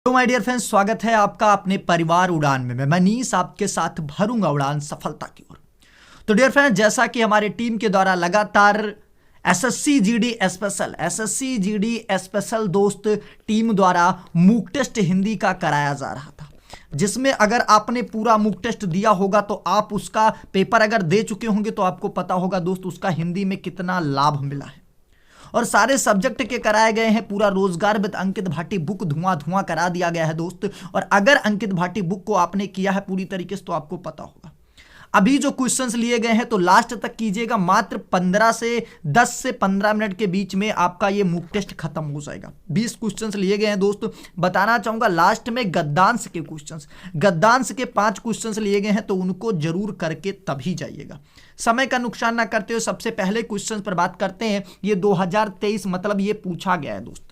तो my dear friends, स्वागत है आपका अपने परिवार उड़ान में। मैं मनीष आपके साथ भरूंगा उड़ान सफलता की ओर। तो डियर फ्रेंड्स, जैसा कि हमारे टीम के द्वारा लगातार एसएससी जीडी स्पेशल दोस्त टीम द्वारा मूक टेस्ट हिंदी का कराया जा रहा था, जिसमें अगर आपने पूरा मूक टेस्ट दिया होगा तो आप उसका पेपर अगर दे चुके होंगे तो आपको पता होगा दोस्त उसका हिंदी में कितना लाभ मिला है। और सारे सब्जेक्ट के कराए गए हैं। पूरा रोजगार विद अंकित भाटी बुक धुआं धुआं करा दिया गया है दोस्त। और अगर अंकित भाटी बुक को आपने किया है पूरी तरीके से तो आपको पता होगा अभी जो क्वेश्चंस लिए गए हैं तो लास्ट तक कीजिएगा। मात्र 10 से 15 मिनट के बीच में आपका ये मूक टेस्ट खत्म हो जाएगा। 20 क्वेश्चंस लिए गए हैं दोस्त। बताना चाहूंगा लास्ट में गद्यांश के क्वेश्चंस, गद्यांश के 5 क्वेश्चंस लिए गए हैं तो उनको जरूर करके तभी जाइएगा। समय का नुकसान ना करते हुए सबसे पहले क्वेश्चन पर बात करते हैं। ये 2023 मतलब ये पूछा गया है दोस्त।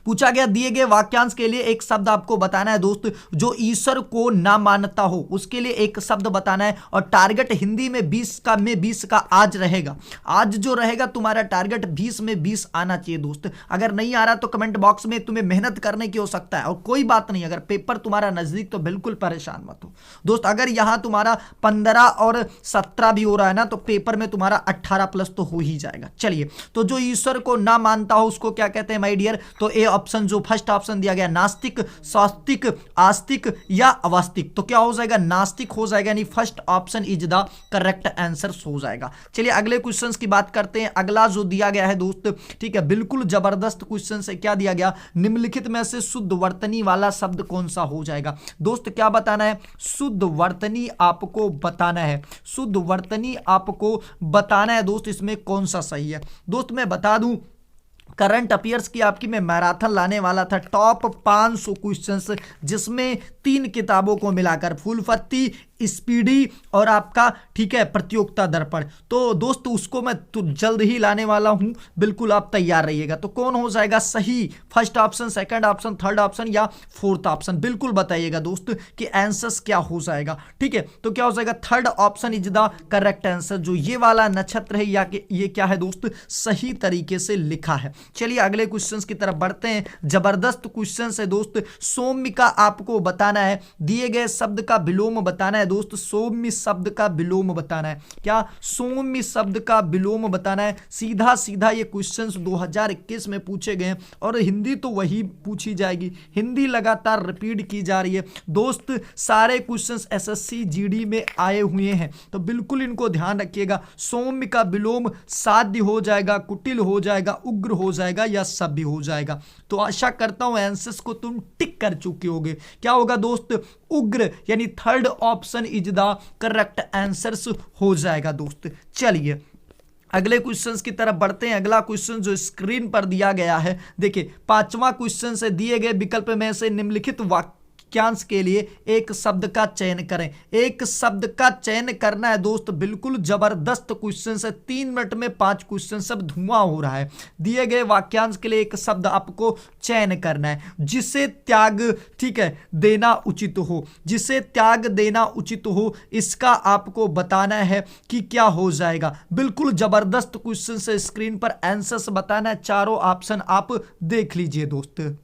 पूछा गया दिए गए वाक्यांश के लिए एक शब्द आपको बताना है दोस्त। जो ईश्वर को ना मानता हो उसके लिए एक शब्द बताना है। और टारगेट हिंदी में 20 का आज रहेगा। आज जो रहेगा तुम्हारा टारगेट 20 में 20 आना चाहिए दोस्त। अगर नहीं आ रहा तो कमेंट बॉक्स में तुम्हें मेहनत करने की हो सकता है। और कोई बात नहीं, अगर पेपर तुम्हारा नजदीक तो बिल्कुल परेशान मत हो दोस्त। अगर यहां तुम्हारा 15 और 17 भी हो रहा है ना तो पेपर में तुम्हारा 18 प्लस तो हो ही जाएगा। चलिए, तो जो ईश्वर को ना मानता हो उसको क्या कहते हैं माय डियर? तो ए ऑप्शन जो फर्स्ट ऑप्शन दिया गया नास्तिक, स्वास्तिक, आस्तिक या अवास्तिक, तो क्या हो जाएगा? नास्तिक हो जाएगा। यानी first option is the correct answer हो जाएगा। चलिए अगले क्वेश्चंस की बात करते हैं। अगला जो दिया गया है दोस्त, ठीक है, बिल्कुल जबरदस्त क्वेश्चन है। क्या दिया गया? निम्नलिखित में से शुद्ध वर्तनी वाला शब्द कौन सा हो जाएगा? दोस्त क्या बताना है? शुद्ध वर्तनी आपको बताना है। शुद्ध वर्तनी आपको बताना है दोस्त। इसमें कौन सा सही है? दोस्त मैं बता दूं, करंट अफेयर्स की आपकी मैं मैराथन लाने वाला था। टॉप 500 क्वेश्चंस, जिसमें 3 किताबों को मिलाकर फूलपत्ती, स्पीडी और आपका, ठीक है, प्रतियोगिता दर्पण। तो दोस्त उसको मैं तो जल्द ही लाने वाला हूं, बिल्कुल आप तैयार रहिएगा। तो कौन हो जाएगा सही? First option, second option, third option या फोर्थ ऑप्शन? बिल्कुल बताइएगा दोस्त कि आंसर्स क्या हो जाएगा। ठीक है, तो क्या हो जाएगा? Third option is the correct answer. जो ये वाला नक्षत्र है या ये क्या है दोस्त? सही तरीके से लिखा है। चलिए अगले क्वेश्चन की तरफ बढ़ते हैं। जबरदस्त क्वेश्चन है दोस्त। सौम्य का आपको बताना है। दिए गए शब्द का विलोम बताना है दोस्त। सौम्य शब्द का विलोम बताना है। क्या? सौम्य शब्द का विलोम बताना है। सीधा सीधा ये क्वेश्चंस 2021 में पूछे गए और हिंदी तो वही पूछी जाएगी। हिंदी लगातार रिपीट की जा रही है दोस्त। सारे क्वेश्चंस एसएससी जीडी में आए हुए हैं तो बिल्कुल इनको ध्यान रखिएगा। सौम्य का विलोम साध्य हो जाएगा, कुटिल हो जाएगा, उग्र हो जाएगा या सभ्य हो जाएगा। तो आशा करता हूं आंसर्स को तुम टिक कर चुके होगे। क्या होगा दोस्त? उग्र, यानी third option is the correct answers हो जाएगा दोस्त। चलिए अगले क्वेश्चंस की तरफ बढ़ते हैं। अगला क्वेश्चन जो स्क्रीन पर दिया गया है, देखिए 5वां क्वेश्चन से दिए गए विकल्प में से निम्नलिखित वाक्यांश के लिए एक शब्द का चयन करें। एक शब्द का चयन करना है दोस्त। बिल्कुल जबरदस्त क्वेश्चन है। 3 मिनट में 5 क्वेश्चन, सब धुआं हो रहा है। दिए गए वाक्यांश के लिए एक शब्द आपको चयन करना है जिसे त्याग, ठीक है, देना उचित हो। जिसे त्याग देना उचित हो, इसका आपको बताना है कि क्या हो जाएगा। बिल्कुल जबरदस्त क्वेश्चन से स्क्रीन पर आंसर्स बताना है। चारों ऑप्शन आप देख लीजिए दोस्त।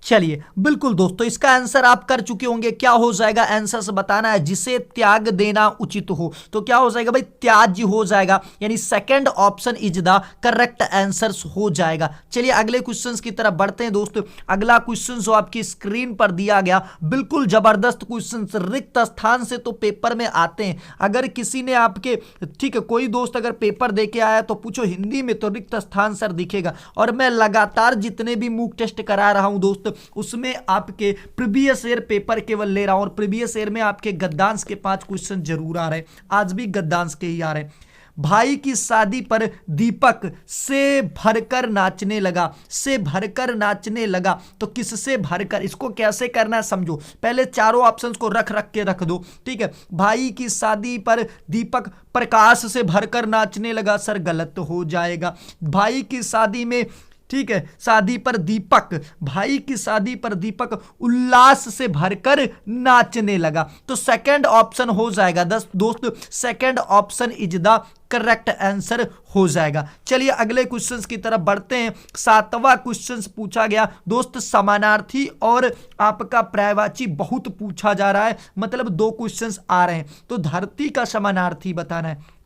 चलिए बिल्कुल दोस्तों, इसका आंसर आप कर चुके होंगे। क्या हो जाएगा? आंसर से बताना है। जिसे त्याग देना उचित हो, तो क्या हो जाएगा भाई? त्याज्य हो जाएगा। यानी second option is the correct answer हो जाएगा। चलिए अगले क्वेश्चन की तरफ बढ़ते हैं दोस्त। अगला क्वेश्चन जो आपकी स्क्रीन पर दिया गया, बिल्कुल जबरदस्त क्वेश्चन। रिक्त स्थान से तो पेपर में आते हैं। अगर किसी ने आपके, ठीक है, कोई दोस्त अगर पेपर दे के आया तो पूछो हिंदी में तो रिक्त स्थान सर दिखेगा। और मैं लगातार जितने भी मूक टेस्ट करा रहा हूं दोस्त, उसमें आपके प्रीवियस ईयर पेपर केवल ले रहा हूं। और प्रीवियस ईयर में आपके गद्यांश के 5 क्वेश्चन जरूर आ रहे हैं। आज भी गद्यांश के ही आ रहे हैं। भाई की शादी पर दीपक से भरकर नाचने लगा। से भरकर नाचने लगा, तो किससे भरकर? इसको कैसे करना है समझो। पहले चारों ऑप्शंस को रख के रख दो। ठीक है, भाई की शादी पर दीपक प्रकाश से भरकर नाचने लगा, सर गलत हो जाएगा। भाई की शादी में ठीक है, शादी पर दीपक, भाई की शादी पर दीपक उल्लास से भरकर नाचने लगा। तो सेकंड ऑप्शन हो जाएगा दोस्त, second option is the correct answer हो जाएगा। चलिए अगले क्वेश्चंस की तरफ बढ़ते हैं। 7वां क्वेश्चंस पूछा गया दोस्त, समानार्थी और आपका पर्यायवाची बहुत पूछा जा रहा है, मतलब 2 क्वेश्चंस आ रहे हैं। तो धरती का समानार्थी बताना है।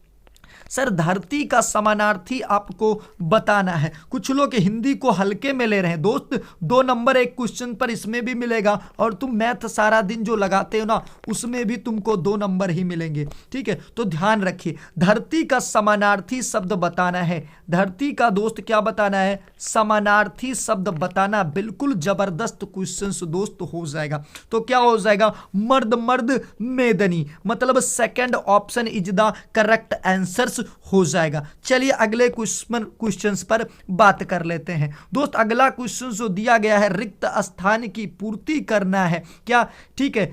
सर धरती का समानार्थी आपको बताना है। कुछ लोग हिंदी को हल्के में ले रहे हैं दोस्त, 2 नंबर एक क्वेश्चन पर इसमें भी मिलेगा, और तुम मैथ सारा दिन जो लगाते हो ना उसमें भी तुमको 2 नंबर ही मिलेंगे, ठीक है। तो ध्यान रखिए, धरती का समानार्थी शब्द बताना है। धरती का दोस्त क्या बताना है? समानार्थी शब्द बताना। बिल्कुल जबरदस्त क्वेश्चन दोस्त हो जाएगा। तो क्या हो जाएगा? मर्द मर्द मेदनी, मतलब second option is the correct answer हो जाएगा। चलिए अगले क्वेश्चंस पर बात कर लेते हैं दोस्त। अगला क्वेश्चन जो दिया गया है, रिक्त स्थान की पूर्ति करना है क्या, ठीक है,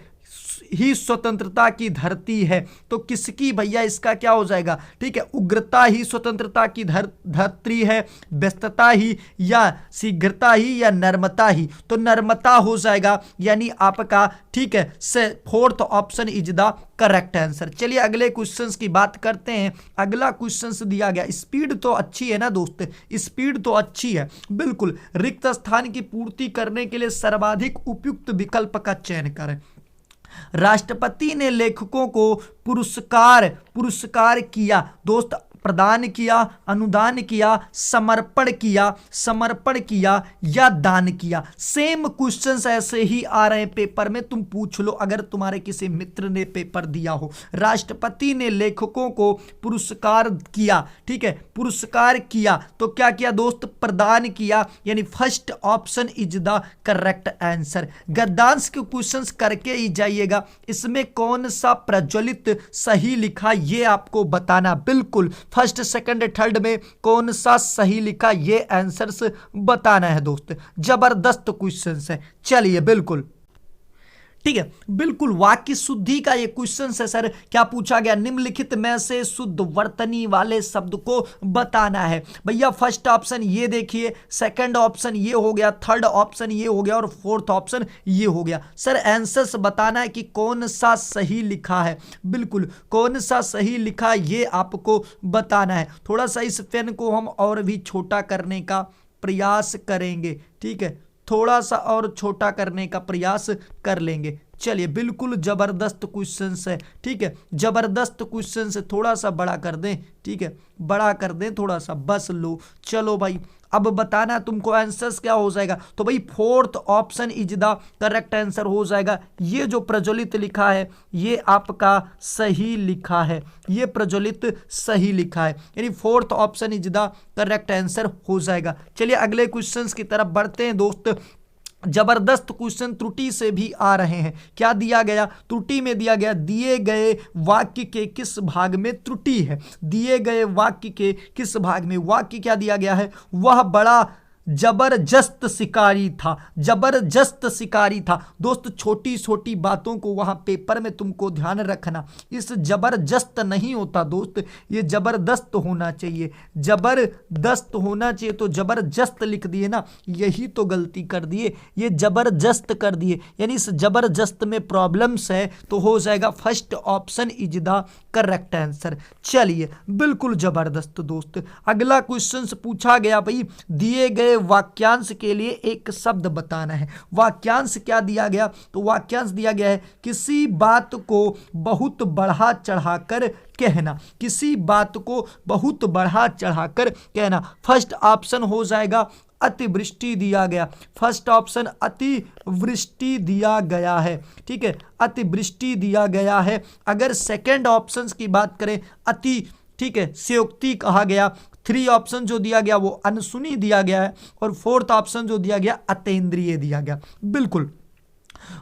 ही स्वतंत्रता की धरती है। तो किसकी भैया इसका क्या हो जाएगा? ठीक है, उग्रता ही स्वतंत्रता की धरती है, व्यस्तता ही या शीघ्रता ही या नर्मता ही? तो नर्मता हो जाएगा, यानी आपका, ठीक है, से 4th option is the correct answer. चलिए अगले क्वेश्चंस की बात करते हैं। अगला क्वेश्चंस दिया गया, स्पीड तो अच्छी है ना दोस्त, स्पीड तो अच्छी है बिल्कुल। रिक्त स्थान की पूर्ति करने के लिए सर्वाधिक उपयुक्त विकल्प का चयन करें। राष्ट्रपति ने लेखकों को पुरस्कार किया दोस्त, प्रदान किया, अनुदान किया, समर्पण किया या दान किया। सेम क्वेश्चंस ऐसे ही आ रहे हैं पेपर में, तुम पूछ लो अगर तुम्हारे किसी मित्र ने पेपर दिया हो। राष्ट्रपति ने लेखकों को पुरस्कार किया, ठीक है, पुरस्कार किया, तो क्या किया दोस्त? प्रदान किया, यानी first option is the correct answer. गद्यांश के क्वेश्चंस करके ही जाइएगा। इसमें कौन सा प्रज्वलित सही लिखा ये आपको बताना, बिल्कुल फर्स्ट सेकंड थर्ड में कौन सा सही लिखा ये आंसर्स बताना है दोस्त। जबरदस्त क्वेश्चन है। चलिए बिल्कुल ठीक है, बिल्कुल वाक्य शुद्धि का ये क्वेश्चन है सर। क्या पूछा गया? निम्नलिखित में से शुद्ध वर्तनी वाले शब्द को बताना है। भैया फर्स्ट ऑप्शन ये देखिए, सेकंड ऑप्शन ये हो गया, थर्ड ऑप्शन ये हो गया और 4th ऑप्शन ये हो गया। सर आंसर्स बताना है कि कौन सा सही लिखा है। बिल्कुल कौन सा सही लिखा ये आपको बताना है। थोड़ा सा इस पेन को हम और भी छोटा करने का प्रयास करेंगे, ठीक है, थोड़ा सा और छोटा करने का प्रयास कर लेंगे। चलिए बिल्कुल जबरदस्त क्वेश्चन है, ठीक है, जबरदस्त क्वेश्चन है। थोड़ा सा बड़ा कर दें, ठीक है, बड़ा कर दें थोड़ा सा, बस लो। चलो भाई अब बताना तुमको आंसर्स क्या हो जाएगा। तो भाई 4th option is the correct answer हो जाएगा। ये जो प्रज्वलित लिखा है ये आपका सही लिखा है, ये प्रज्वलित सही लिखा है, यानी 4th option is the correct answer हो जाएगा। चलिए अगले क्वेश्चंस की तरफ बढ़ते हैं दोस्त। जबरदस्त क्वेश्चन त्रुटि से भी आ रहे हैं। क्या दिया गया? त्रुटि में दिया गया, दिए गए वाक्य के किस भाग में त्रुटि है? दिए गए वाक्य के किस भाग में? वाक्य क्या दिया गया है? वह बड़ा जबरदस्त शिकारी था, जबरदस्त शिकारी था दोस्त। छोटी छोटी बातों को वहां पेपर में तुमको ध्यान रखना। इस जबरदस्त नहीं होता दोस्त, ये जबरदस्त होना चाहिए, जबरदस्त होना चाहिए। तो जबरदस्त लिख दिए ना, यही तो गलती कर दिए, ये जबरदस्त कर दिए, यानी इस जबरदस्त में प्रॉब्लम्स है। तो हो जाएगा first option is the correct answer. चलिए बिल्कुल जबरदस्त दोस्त। अगला क्वेश्चन पूछा गया भाई, दिए गए वाक्यांश के लिए एक शब्द बताना है। वाक्यांश क्या दिया गया? तो वाक्यांश दिया गया है, किसी बात को बहुत बढ़ा चढ़ाकर कहना, किसी बात को बहुत बढ़ा चढ़ाकर कहना। फर्स्ट ऑप्शन हो जाएगा अतिवृष्टि दिया गया, फर्स्ट ऑप्शन अतिवृष्टि दिया गया है, ठीक है, अतिवृष्टि दिया गया है। अगर सेकंड ऑप्शन की बात करें अति, ठीक है, स्योक्ति कहा गया। 3 ऑप्शन जो दिया गया वो अनसुनी दिया गया है और 4th ऑप्शन जो दिया गया अतेंद्रिय दिया गया। बिल्कुल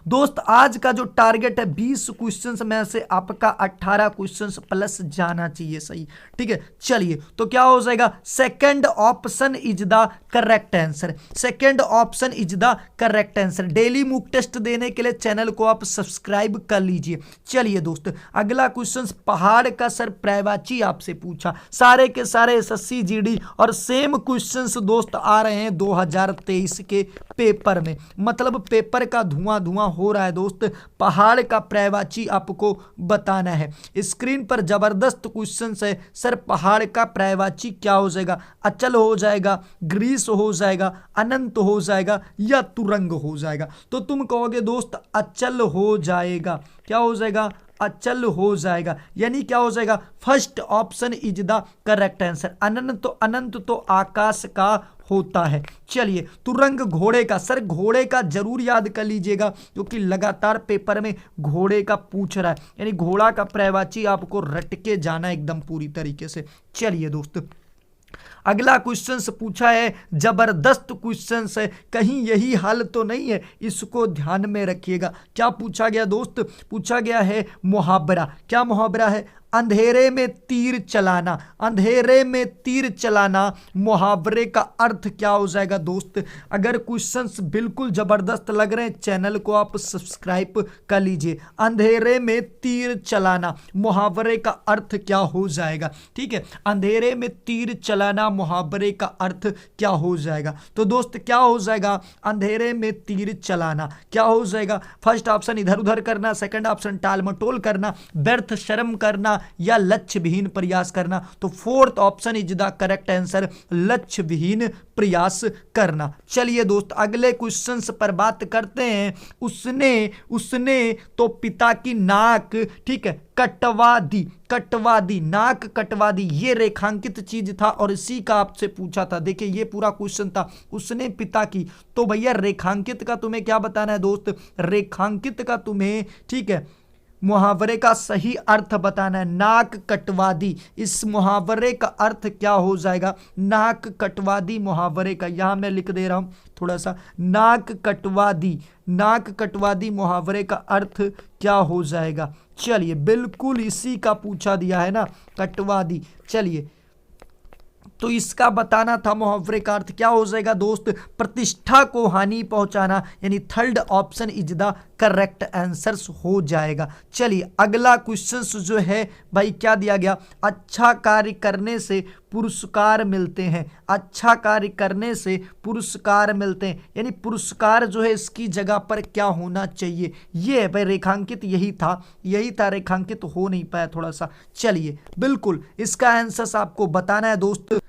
दोस्त आज का जो टारगेट है 20 क्वेश्चंस में से आपका 18 क्वेश्चंस प्लस जाना चाहिए सही। ठीक है, चलिए तो क्या हो जाएगा, second option is the correct answer. Second option is the correct answer. Daily मूक टेस्ट देने के लिए चैनल को आप सब्सक्राइब कर लीजिए। चलिए दोस्त, अगला क्वेश्चन पहाड़ का सर प्रायवाची आपसे पूछा, सारे के सारे एसएससी जीडी और सेम क्वेश्चंस दोस्त आ रहे हैं 2023 के पेपर में। मतलब पेपर का धुआं धुआं हो रहा है दोस्त। पहाड़ का प्रायवाची आपको बताना है। स्क्रीन पर जबरदस्त क्वेश्चन है सर, पहाड़ का प्रायवाची क्या हो जाएगा, अचल हो जाएगा, ग्रीस हो जाएगा, अनंत हो जाएगा या तुरंग हो जाएगा। तो तुम कहोगे दोस्त अचल हो जाएगा। क्या हो जाएगा, अचल हो जाएगा, यानी क्या हो जाएगा, first option is the correct answer. अनंत तो आकाश का होता है। चलिए, तुरंग घोड़े का, सर घोड़े का जरूर याद कर लीजिएगा क्योंकि लगातार पेपर में घोड़े का पूछ रहा है, यानी घोड़ा का प्रायवाची आपको रट के जाना एकदम पूरी तरीके से। चलिए दोस्त, अगला क्वेश्चन पूछा है, जबरदस्त क्वेश्चन है, कहीं यही हाल तो नहीं है, इसको ध्यान में रखिएगा। क्या पूछा गया दोस्त, पूछा गया है मुहावरा। क्या मुहावरा है, अंधेरे में तीर चलाना। अंधेरे में तीर चलाना मुहावरे का अर्थ क्या हो जाएगा दोस्त। अगर क्वेश्चंस बिल्कुल जबरदस्त लग रहे हैं चैनल को आप सब्सक्राइब कर लीजिए। अंधेरे में तीर चलाना मुहावरे का अर्थ क्या हो जाएगा। ठीक है, अंधेरे में तीर चलाना मुहावरे का अर्थ क्या हो जाएगा। तो दोस्त क्या हो जाएगा, अंधेरे में तीर चलाना क्या हो जाएगा, फर्स्ट ऑप्शन इधर उधर करना, सेकंड ऑप्शन टाल मटोल करना, व्यर्थ शर्म करना या लक्ष्य विहीन प्रयास करना। तो fourth option is the correct answer, लक्ष्य विहीन प्रयास करना। चलिए दोस्त, अगले क्वेश्चंस पर बात करते हैं। उसने तो पिता की नाक, ठीक है, कटवा दी, नाक कटवा दी, ये रेखांकित चीज था और इसी का आपसे पूछा था। देखिए ये पूरा क्वेश्चन था, उसने पिता की। तो भैया रेखांकित का तुम्हें क्या बताना है दोस्त, रेखांकित का तुम्हें, ठीक है, मुहावरे का सही अर्थ बताना है। नाक कटवा दी, इस मुहावरे का अर्थ क्या हो जाएगा, नाक कटवा दी मुहावरे का, यहां मैं लिख दे रहा हूं थोड़ा सा, नाक कटवा दी मुहावरे का अर्थ क्या हो जाएगा। चलिए, बिल्कुल इसी का पूछा दिया है ना, कटवा दी। चलिए, तो इसका बताना था मुहावरे का अर्थ क्या हो जाएगा दोस्त, प्रतिष्ठा को हानि पहुंचाना, यानी third option is the correct answer हो जाएगा। चलिए, अगला क्वेश्चन जो है भाई क्या दिया गया, अच्छा कार्य करने से पुरस्कार मिलते हैं। अच्छा कार्य करने से पुरस्कार मिलते हैं, यानी पुरस्कार जो है इसकी जगह पर क्या होना चाहिए, ये है भाई रेखांकित, यही था रेखांकित हो नहीं पाया थोड़ा सा। चलिए, बिल्कुल इसका आंसर आपको बताना है दोस्त।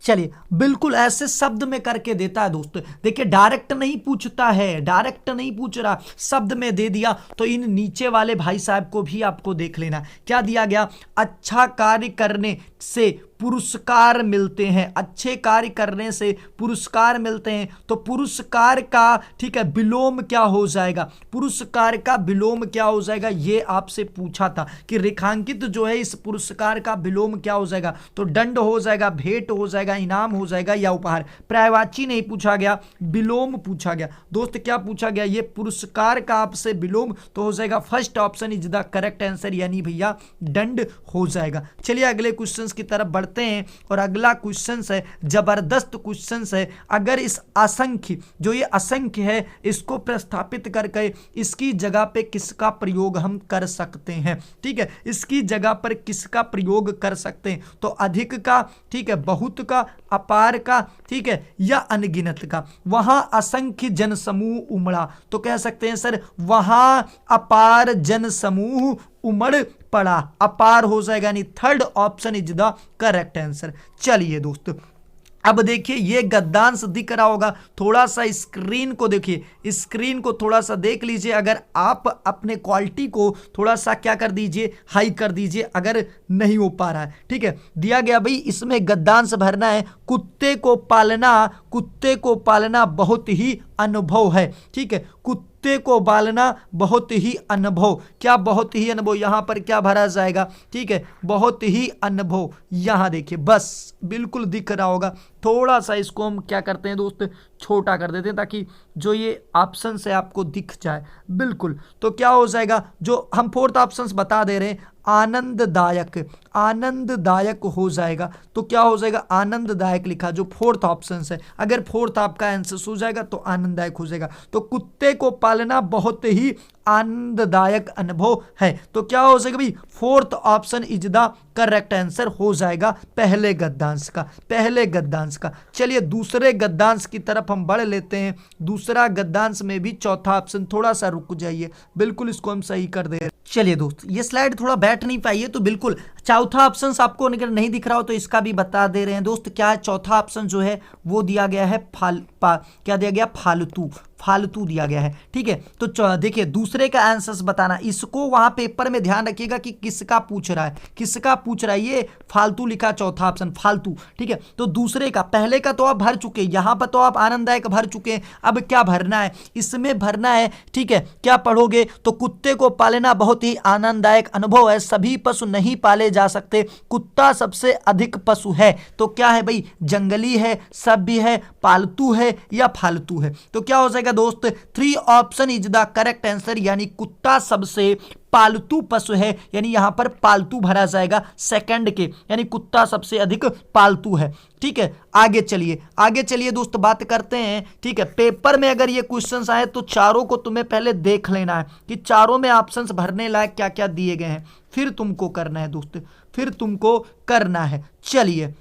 चलिए, बिल्कुल ऐसे शब्द में करके देता है दोस्त। देखिए डायरेक्ट नहीं पूछता है, डायरेक्ट नहीं पूछ रहा, शब्द में दे दिया। तो इन नीचे वाले भाई साहब को भी आपको देख लेना, क्या दिया गया, अच्छा कार्य करने से पुरस्कार मिलते हैं। अच्छे कार्य करने से पुरस्कार मिलते हैं, तो पुरस्कार का, ठीक है, विलोम क्या हो जाएगा, पुरस्कार का विलोम क्या हो जाएगा, ये आपसे पूछा था कि रेखांकित जो है इस पुरस्कार का विलोम क्या हो जाएगा। तो दंड हो जाएगा, भेंट हो जाएगा, इनाम हो जाएगा या उपहार। प्रायवाची नहीं पूछा गया, विलोम पूछा गया दोस्त। क्या पूछा गया, ये पुरस्कार का आपसे विलोम, तो हो जाएगा first option is the correct answer, यानी भैया दंड हो जाएगा। चलिए अगले क्वेश्चन की तरफ बढ़ते हैं और अगला क्वेश्चन है जबरदस्त क्वेश्चन है। अगर इस असंख्य, जो ये असंख्य है, इसको प्रस्थापित करके इसकी जगह पे किसका प्रयोग हम कर सकते हैं, ठीक है, इसकी जगह पर किसका प्रयोग कर सकते हैं। तो अधिक का, ठीक है, बहुत का, अपार का, ठीक है, या अनगिनत का। वहां असंख्य जनसमूह उमड़ा, तो कह सकते हैं सर वहां अपार जनसमूह उमड़ पड़ा, अपार हो जाएगा, यानी third option is the correct answer. चलिए दोस्तों, अब देखिए ये गद्यांश दिख रहा होगा, थोड़ा सा स्क्रीन को देखिए, स्क्रीन को थोड़ा सा देख लीजिए। अगर आप अपने क्वालिटी को थोड़ा सा क्या कर दीजिए, हाई कर दीजिए, अगर नहीं हो पा रहा है, ठीक है। दिया गया भाई इसमें गद्यांश भरना है, कुत्ते को पालना बहुत ही अनुभव है, ठीक है, कुत्ते को पालना बहुत ही अनुभव। क्या बहुत ही अनुभव, यहां पर क्या भरा जाएगा, ठीक है, बहुत ही अनुभव। यहां देखिए बस बिल्कुल दिख रहा होगा, थोड़ा सा इसको हम क्या करते हैं दोस्त, छोटा कर देते हैं ताकि जो ये ऑप्शन है आपको दिख जाए। बिल्कुल, तो क्या हो जाएगा, जो हम फोर्थ ऑप्शन बता दे रहे हैं आनंददायक, आनंददायक हो जाएगा। तो क्या हो जाएगा, आनंददायक लिखा जो फोर्थ ऑप्शन है। अगर फोर्थ आपका आंसर हो जाएगा तो आनंददायक हो जाएगा। तो कुत्ते को पालना बहुत ही आनंददायक अनुभव है। तो क्या हो जाएगा भाई, fourth option is the correct answer हो जाएगा पहले गद्यांश का, पहले गद्यांश का। चलिए दूसरे गद्यांश की तरफ हम बढ़ लेते हैं। दूसरा गद्यांश में भी चौथा ऑप्शन, थोड़ा सा रुक जाइए, बिल्कुल इसको हम सही कर दे। चलिए दोस्त, ये स्लाइड थोड़ा बैठ नहीं पाई है तो बिल्कुल चौथा ऑप्शन आपको अगर नहीं दिख रहा हो तो इसका भी बता दे रहे हैं दोस्त। क्या है, चौथा ऑप्शन जो है वो दिया गया है क्या दिया गया, फालतू, फालतू दिया गया है। ठीक है, तो देखिए दूसरे का आंसर्स बताना, इसको वहां पेपर में ध्यान रखिएगा कि किसका पूछ रहा है, किसका पूछ रहा है। ये फालतू लिखा चौथा ऑप्शन, फालतू। ठीक है, तो दूसरे का, पहले का तो आप भर चुके, यहां पर तो आप आनंददायक भर चुके हैं। अब क्या भरना है, इसमें भरना है। ठीक है, क्या पढ़ोगे, तो कुत्ते को पालना बहुत ही आनंददायक अनुभव है, सभी पशु नहीं पाले जा सकते, कुत्ता सबसे अधिक पशु है। तो क्या है भाई, जंगली है, सभ्य है, पालतू है या फालतू है। तो क्या हो जाएगा दोस्त, 3 option is the correct answer, यानी कुत्ता सबसे पालतू पशु है, यानी यहां पर पालतू भरा जाएगा सेकंड के, यानी कुत्ता सबसे अधिक पालतू है। ठीक है, आगे चलिए, आगे चलिए दोस्त, बात करते हैं। ठीक है, पेपर में अगर ये क्वेश्चंस आए तो चारों को तुम्हें पहले देख लेना है कि चारों में ऑप्शंस भरने लायक क्या क्या दिए गए हैं, फिर तुमको करना है दोस्त, फिर तुमको करना है। चलिए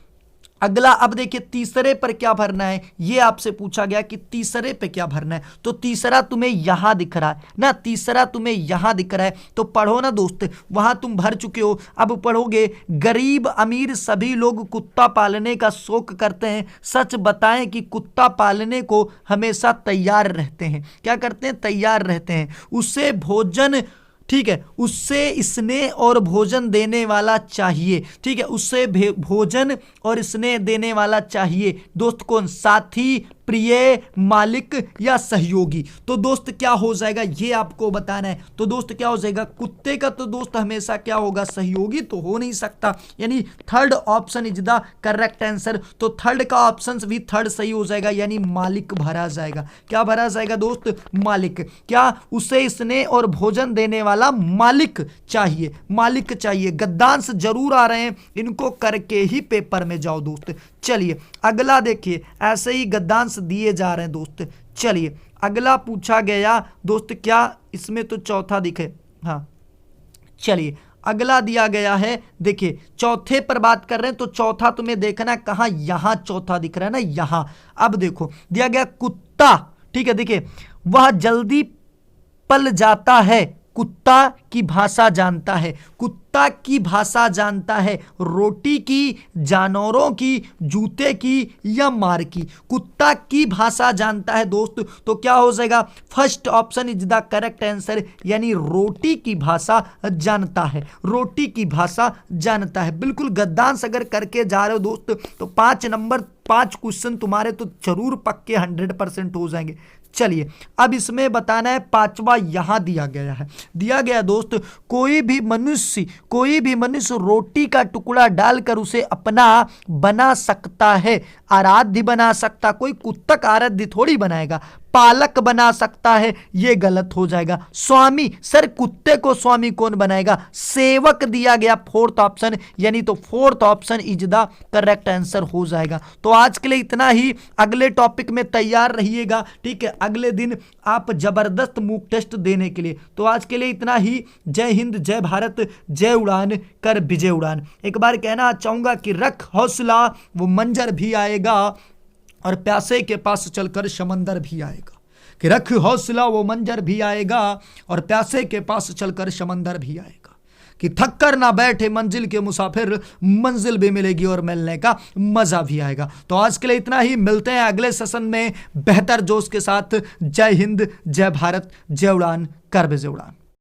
अगला, अब देखिए तीसरे पर क्या भरना है, ये आपसे पूछा गया कि तीसरे पे क्या भरना है। तो तीसरा तुम्हें यहां दिख रहा है ना, तीसरा तुम्हें यहां दिख रहा है, तो पढ़ो ना दोस्त, वहां तुम भर चुके हो। अब पढ़ोगे, गरीब अमीर सभी लोग कुत्ता पालने का शौक करते हैं, सच बताएं कि कुत्ता पालने को हमेशा तैयार रहते हैं। क्या करते हैं, तैयार रहते हैं। उससे भोजन, ठीक है, उससे स्नेह और भोजन देने वाला चाहिए। ठीक है, उससे भोजन और स्नेह देने वाला चाहिए। दोस्त कौन, साथी, प्रिय, मालिक या सहयोगी। तो दोस्त क्या हो जाएगा ये आपको बताना है। तो दोस्त क्या हो जाएगा, कुत्ते का तो दोस्त हमेशा क्या होगा, सहयोगी तो हो नहीं सकता, यानी third option is the correct answer. तो थर्ड का ऑप्शन भी थर्ड सही हो जाएगा, यानी मालिक भरा जाएगा। क्या भरा जाएगा दोस्त, मालिक। क्या, उसे स्नेह और भोजन देने वाला मालिक चाहिए, मालिक चाहिए। गद्यांश जरूर आ रहे हैं, इनको करके ही पेपर में जाओ दोस्त। चलिए अगला देखिए, ऐसे ही गद्यांश दिए जा रहे हैं दोस्त। चलिए अगला पूछा गया दोस्त, क्या इसमें तो चौथा दिखे, हाँ चलिए अगला दिया गया है। देखिए चौथे पर बात कर रहे हैं, तो चौथा तुम्हें देखना कहां, यहां चौथा दिख रहा है ना, यहां। अब देखो दिया गया कुत्ता, ठीक है, देखिए वह जल्दी पल जाता है, कुत्ता की भाषा जानता है, कुत्ता की भाषा जानता है, रोटी की, जानवरों की, जूते की या मार की। कुत्ता की भाषा जानता है दोस्त, तो क्या हो जाएगा, first option is the correct answer, यानी रोटी की भाषा जानता है, रोटी की भाषा जानता है। बिल्कुल गद्यांश अगर करके जा रहे हो दोस्त तो 5 नंबर 5 क्वेश्चन तुम्हारे तो जरूर पक्के 100% हो जाएंगे। चलिए अब इसमें बताना है, पांचवा यहां दिया गया है, दिया गया दोस्त, कोई भी मनुष्य रोटी का टुकड़ा डालकर उसे अपना बना सकता है, आराध्य बना सकता, कोई कुत्तक आराध्य थोड़ी बनाएगा, पालक बना सकता है, ये गलत हो जाएगा। स्वामी, सर कुत्ते को स्वामी कौन बनाएगा, सेवक दिया गया फोर्थ ऑप्शन, यानी तो fourth option is the correct answer हो जाएगा। तो आज के लिए इतना ही, अगले टॉपिक में तैयार रहिएगा, ठीक है, अगले दिन आप जबरदस्त मूक टेस्ट देने के लिए। तो आज के लिए इतना ही, जय हिंद, जय भारत, जय उड़ान कर विजय उड़ान। एक बार कहना चाहूंगा कि रख हौसला, वो मंजर भी आएगा और प्यासे के पास चलकर समंदर भी आएगा, कि रख हौसला वो मंजर भी आएगा और प्यासे के पास चलकर समंदर भी आएगा, कि थक कर ना बैठे मंजिल के मुसाफिर, मंजिल भी मिलेगी और मिलने का मजा भी आएगा। तो आज के लिए इतना ही, मिलते हैं अगले सेशन में बेहतर जोश के साथ। जय हिंद, जय भारत, जय उड़ान कर विजय उड़ान।